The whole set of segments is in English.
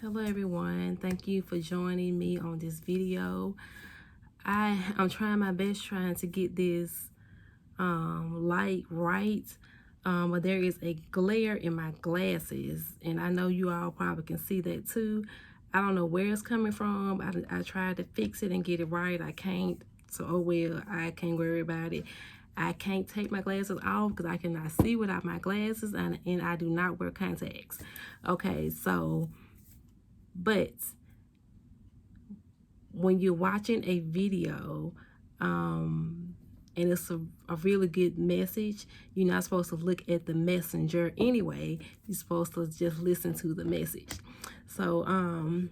Hello everyone, thank you for joining me on this video. I'm trying my best trying to get this light right, but there is a glare in my glasses, and I know you all probably can see that too. I don't know where it's coming from. I tried to fix it and get it right. I can't, so oh well, I can't worry about it. I can't take my glasses off because I cannot see without my glasses, and I do not wear contacts. Okay, so but when you're watching a video and it's a really good message, you're not supposed to look at the messenger anyway. You're supposed to just listen to the message. So I'm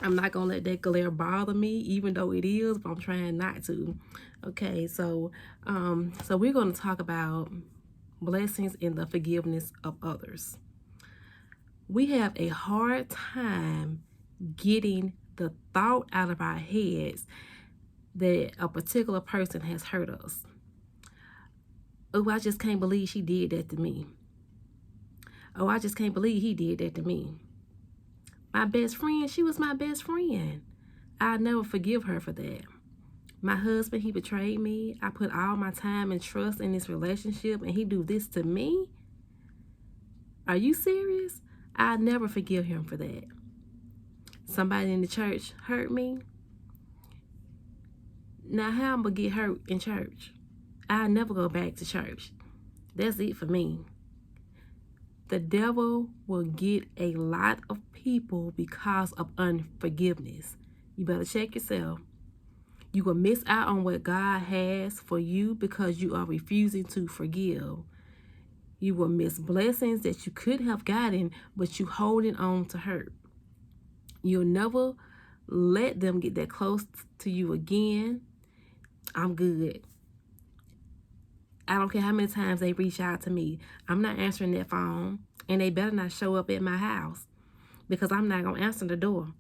not gonna let that glare bother me, even though it is, but I'm trying not to. Okay, so we're going to talk about blessings in the forgiveness of others. We have a hard time getting the thought out of our heads that a particular person has hurt us. Oh, I just can't believe she did that to me. Oh, I just can't believe he did that to me. My best friend, she was my best friend. I'll never forgive her for that. My husband, he betrayed me. I put all my time and trust in this relationship, and he do this to me? Are you serious? I'll never forgive him for that. Somebody in the church hurt me. Now how I'm gonna get hurt in church? I'll never go back to church. That's it for me. The devil will get a lot of people because of unforgiveness. You better check yourself. You will miss out on what God has for you because you are refusing to forgive. You will miss blessings that you could have gotten, but you holding on to hurt. You'll never let them get that close to you again. I'm good. I don't care how many times they reach out to me. I'm not answering that phone, and they better not show up at my house because I'm not going to answer the door.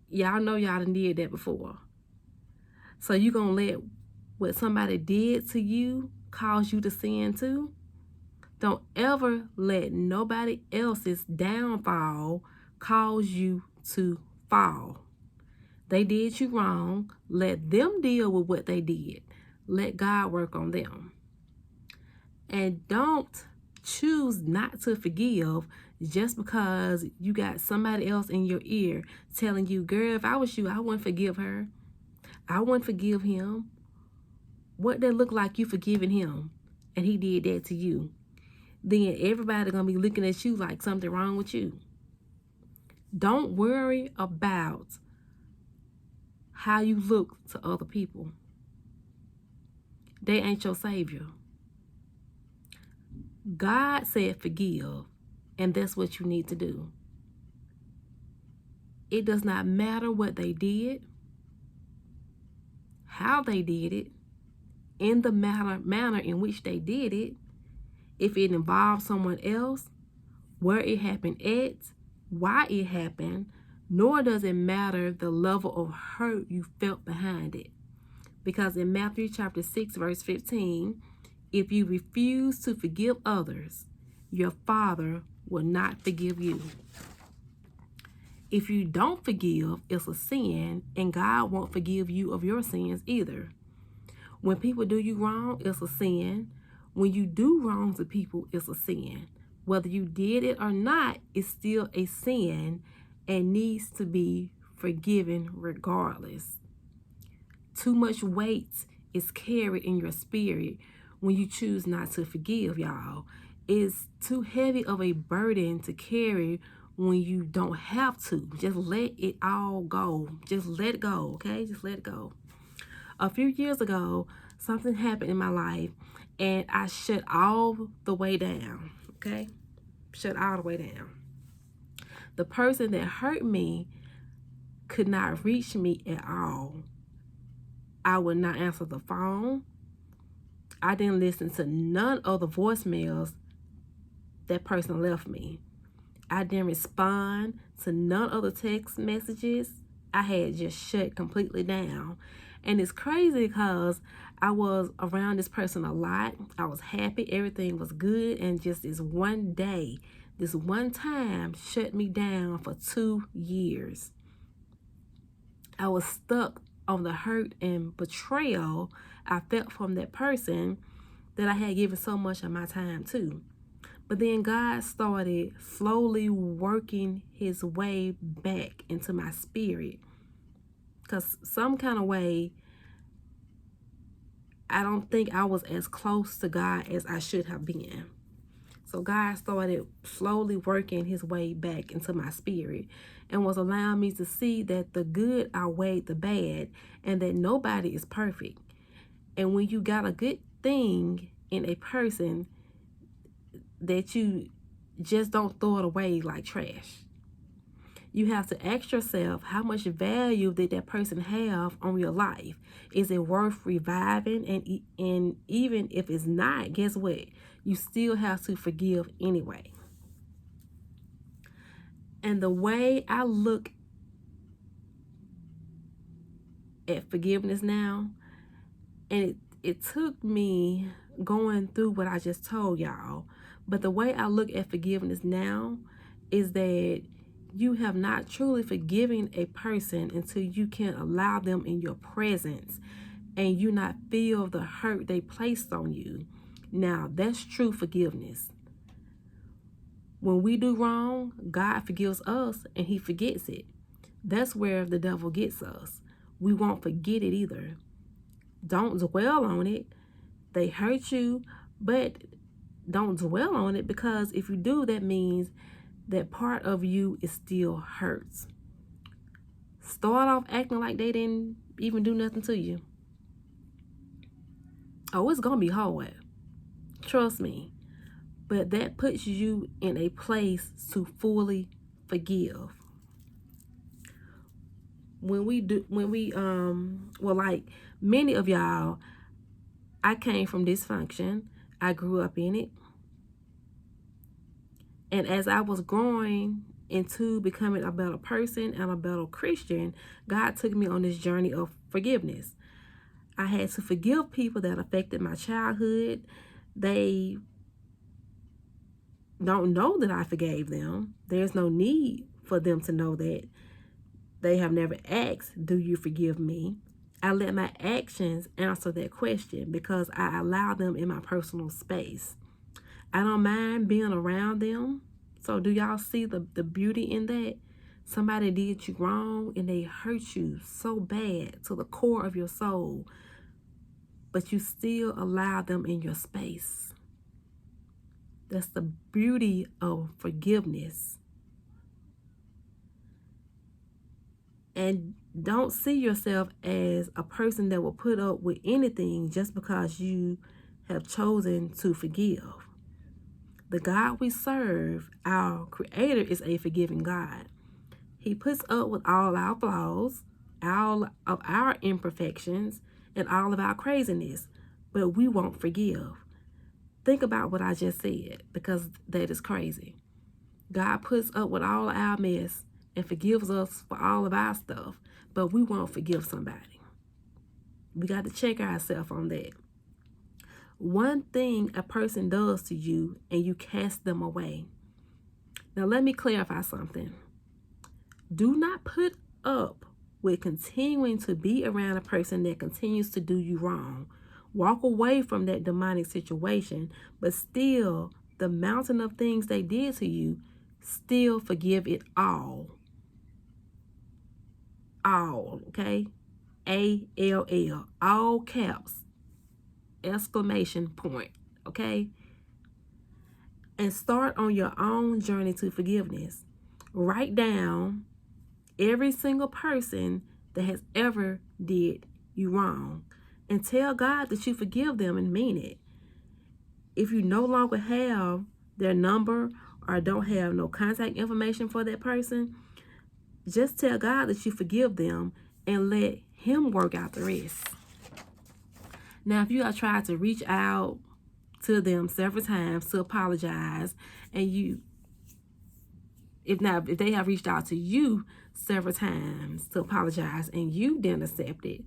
Y'all know y'all done did that before. So you going to let what somebody did to you cause you to sin too? Don't ever let nobody else's downfall cause you to fall. They did you wrong. Let them deal with what they did. Let God work on them. And don't choose not to forgive just because you got somebody else in your ear telling you, girl, if I was you, I wouldn't forgive her. I wouldn't forgive him. What that look like you forgiving him and he did that to you? Then everybody gonna be looking at you like something wrong with you. Don't worry about how you look to other people. They ain't your savior. God said forgive, and that's what you need to do. It does not matter what they did, how they did it, in the manner in which they did it, if it involved someone else, where it happened at, why it happened, nor does it matter the level of hurt you felt behind it. Because in Matthew chapter 6, verse 15, if you refuse to forgive others, your Father will not forgive you. If you don't forgive, it's a sin, and God won't forgive you of your sins either. When people do you wrong, it's a sin. When you do wrong to people, it's a sin. Whether you did it or not, it's still a sin and needs to be forgiven regardless. Too much weight is carried in your spirit when you choose not to forgive, y'all. It's too heavy of a burden to carry when you don't have to. Just let it all go. Just let it go, okay? Just let it go. A few years ago, something happened in my life, and I shut all the way down, okay? Shut all the way down. The person that hurt me could not reach me at all. I would not answer the phone. I didn't listen to none of the voicemails that person left me. I didn't respond to none of the text messages. I had just shut completely down. And it's crazy because I was around this person a lot. I was happy. Everything was good. And just this one day, this one time shut me down for 2 years. I was stuck on the hurt and betrayal I felt from that person that I had given so much of my time to. But then God started slowly working his way back into my spirit. Because some kind of way, I don't think I was as close to God as I should have been. So God started slowly working his way back into my spirit and was allowing me to see that the good outweighed the bad and that nobody is perfect. And when you got a good thing in a person, that you just don't throw it away like trash. You have to ask yourself, how much value did that person have on your life? Is it worth reviving? And even if it's not, guess what? You still have to forgive anyway. And the way I look at forgiveness now, and it took me going through what I just told y'all, but the way I look at forgiveness now is that you have not truly forgiven a person until you can allow them in your presence and you not feel the hurt they placed on you. Now, that's true forgiveness. When we do wrong, God forgives us and he forgets it. That's where the devil gets us. We won't forget it either. Don't dwell on it. They hurt you, but don't dwell on it, because if you do, that means that part of you is still hurts. Start off acting like they didn't even do nothing to you. Oh, it's gonna be hard. Trust me. But that puts you in a place to fully forgive. Like many of y'all, I came from dysfunction. I grew up in it. And as I was growing into becoming a better person and a better Christian, God took me on this journey of forgiveness. I had to forgive people that affected my childhood. They don't know that I forgave them. There's no need for them to know that. They have never asked, do you forgive me? I let my actions answer that question because I allow them in my personal space. I don't mind being around them. So do y'all see the beauty in that? Somebody did you wrong and they hurt you so bad to the core of your soul, but you still allow them in your space. That's the beauty of forgiveness. And don't see yourself as a person that will put up with anything just because you have chosen to forgive. The God we serve, our Creator, is a forgiving God. He puts up with all our flaws, all of our imperfections, and all of our craziness, but we won't forgive. Think about what I just said, because that is crazy. God puts up with all our mess and forgives us for all of our stuff, but we won't forgive somebody. We got to check ourselves on that. One thing a person does to you and you cast them away. Now let me clarify something. Do not put up with continuing to be around a person that continues to do you wrong. Walk away from that demonic situation, but still, the mountain of things they did to you, still forgive it all. All, okay? A-L-L, all caps, exclamation point, okay? And start on your own journey to forgiveness. Write down every single person that has ever did you wrong and tell God that you forgive them and mean it. If you no longer have their number or don't have no contact information for that person, just tell God that you forgive them and let him work out the rest. Now, if you have tried to reach out to them several times to apologize, and if they have reached out to you several times to apologize and you didn't accept it,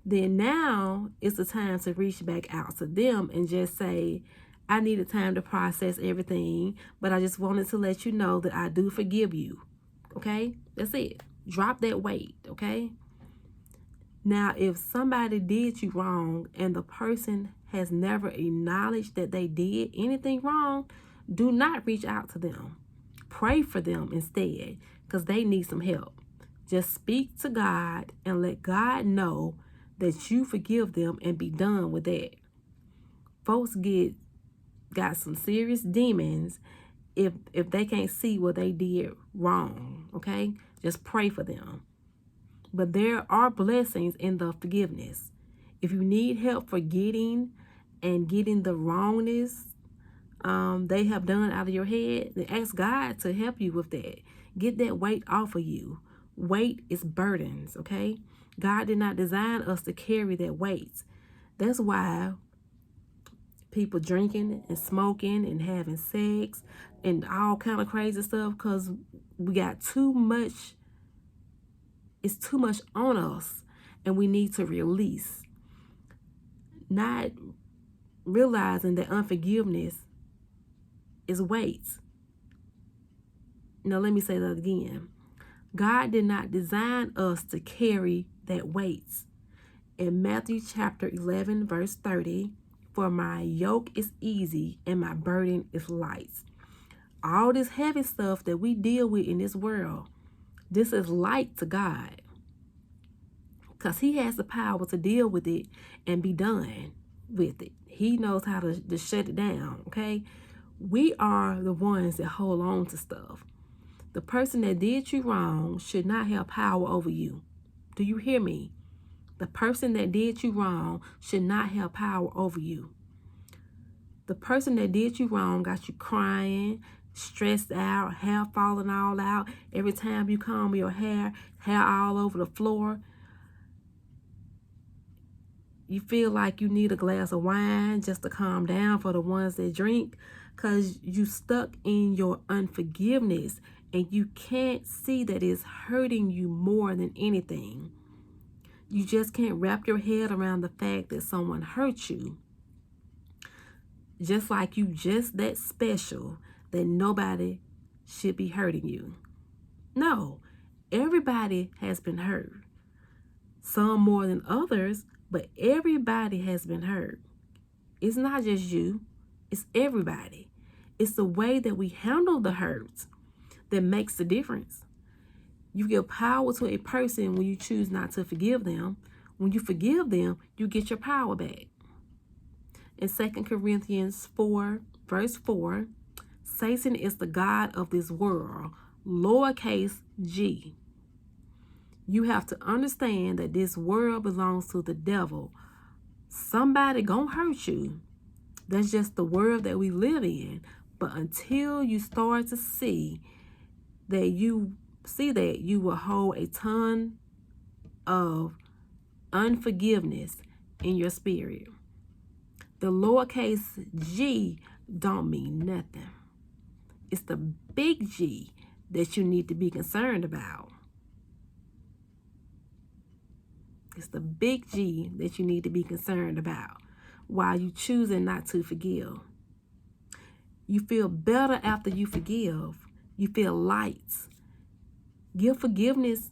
then now it's the time to reach back out to them and just say, I needed time to process everything, but I just wanted to let you know that I do forgive you. Okay? That's it. Drop that weight, okay? Now, if somebody did you wrong and the person has never acknowledged that they did anything wrong, do not reach out to them. Pray for them instead, because they need some help. Just speak to God and let God know that you forgive them and be done with that. Folks got some serious demons if they can't see what they did wrong, okay? Just pray for them. But there are blessings in the forgiveness. If you need help forgetting and getting the wrongness they have done out of your head, then ask God to help you with that. Get that weight off of you. Weight is burdens, okay? God did not design us to carry that weight. That's why people drinking and smoking and having sex and all kind of crazy stuff, because we got too much. It's too much on us and we need to release. Not realizing that unforgiveness is weight. Now let me say that again. God did not design us to carry that weight. In Matthew chapter 11 verse 30, for my yoke is easy and my burden is light. All this heavy stuff that we deal with in this world, this is light to God, because he has the power to deal with it and be done with it. He knows how to shut it down, okay? We are the ones that hold on to stuff. The person that did you wrong should not have power over you. Do you hear me? The person that did you wrong should not have power over you. The person that did you wrong got you crying, stressed out, hair falling all out. Every time you comb your hair all over the floor. You feel like you need a glass of wine just to calm down for the ones that drink, because you stuck in your unforgiveness and you can't see that it's hurting you more than anything. You just can't wrap your head around the fact that someone hurt you. Just like you just that special that nobody should be hurting you. No, everybody has been hurt. Some more than others, but everybody has been hurt. It's not just you, it's everybody. It's the way that we handle the hurt that makes the difference. You give power to a person when you choose not to forgive them. When you forgive them, you get your power back. In 2 Corinthians 4, verse 4, Satan is the god of this world, lowercase g. You have to understand that this world belongs to the devil. Somebody gonna hurt you. That's just the world that we live in. But until you start to see that you will hold a ton of unforgiveness in your spirit. The lowercase g don't mean nothing. It's the big G that you need to be concerned about. It's the big G that you need to be concerned about while you choosing not to forgive. You feel better after you forgive. You feel light. Give forgiveness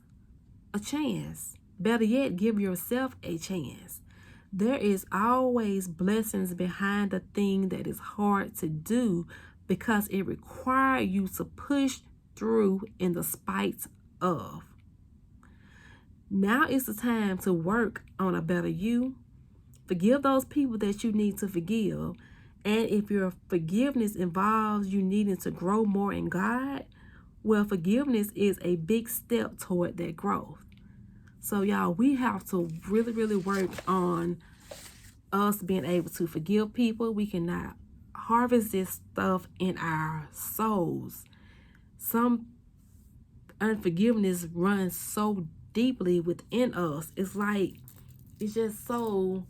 a chance. Better yet, give yourself a chance. There is always blessings behind the thing that is hard to do, because it requires you to push through in the spite of. Now is the time to work on a better you. Forgive those people that you need to forgive. And if your forgiveness involves you needing to grow more in God, well, forgiveness is a big step toward that growth. So y'all, we have to really, really work on us being able to forgive people. We cannot harvest this stuff in our souls. Some unforgiveness runs so deeply within us. It's like, it's just too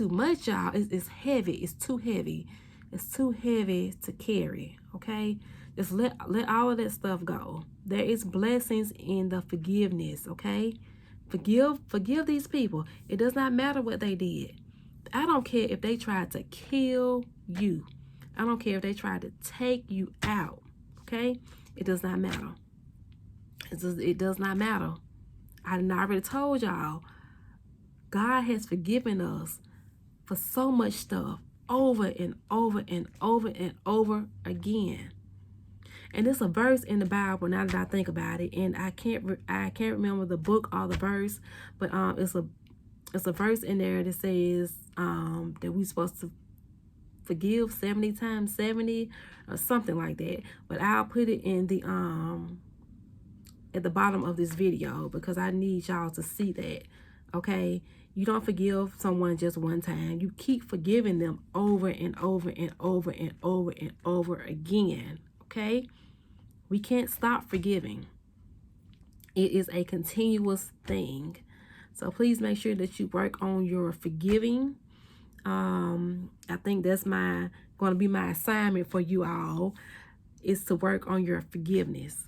much, y'all. It's heavy. It's too heavy. It's too heavy to carry, okay? Just let all of that stuff go. There is blessings in the forgiveness, okay? Forgive these people. It does not matter what they did. I don't care if they tried to kill you. I don't care if they tried to take you out. Okay? It does not matter. It does not matter. I already told y'all, God has forgiven us for so much stuff over and over and over and over again. And it's a verse in the Bible, now that I think about it, and I can't remember the book or the verse, but it's a verse in there that says that we're supposed to forgive 70 times 70 or something like that. But I'll put it in the at the bottom of this video because I need y'all to see that. Okay, you don't forgive someone just one time. You keep forgiving them over and over and over and over and over again. Okay, we can't stop forgiving. It is a continuous thing. So please make sure that you work on your forgiving. I think that's going to be my assignment for you all, is to work on your forgiveness.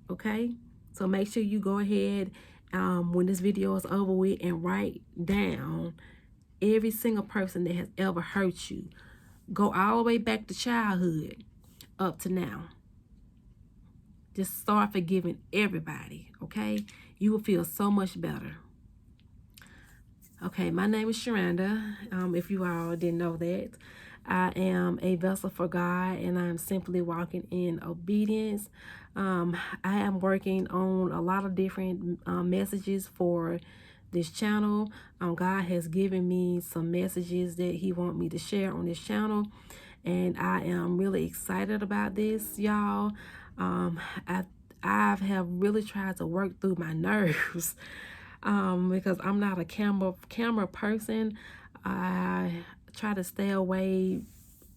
Okay, so make sure you go ahead when this video is over with and write down every single person that has ever hurt you. Go all the way back to childhood up to now. Just start forgiving everybody. Okay, you will feel so much better. Okay, my name is Sharonda. If you all didn't know that, I am a vessel for God, and I'm simply walking in obedience. I am working on a lot of different messages for this channel. God has given me some messages that He wants me to share on this channel, and I am really excited about this, y'all. I have really tried to work through my nerves. Because I'm not a camera person. I try to stay away.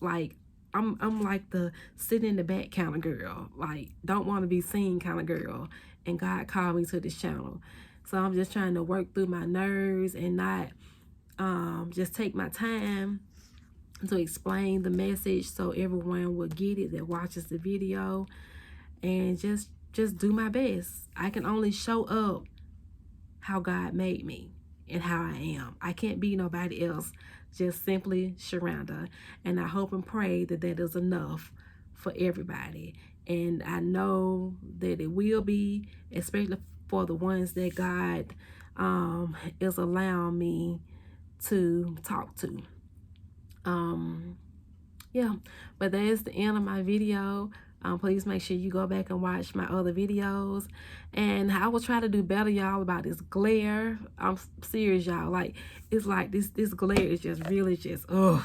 Like I'm like the sit in the back kind of girl. Like, don't want to be seen kind of girl. And God called me to this channel, so I'm just trying to work through my nerves and not just take my time to explain the message so everyone will get it that watches the video, and just do my best. I can only show up how God made me and how I am. I can't be nobody else, just simply Sharonda. And I hope and pray that that is enough for everybody. And I know that it will be, especially for the ones that God is allowing me to talk to. Yeah, but that is the end of my video. Please make sure you go back and watch my other videos, and I will try to do better, y'all, about this glare. I'm serious, y'all. Like, it's like this glare is just really just, ugh.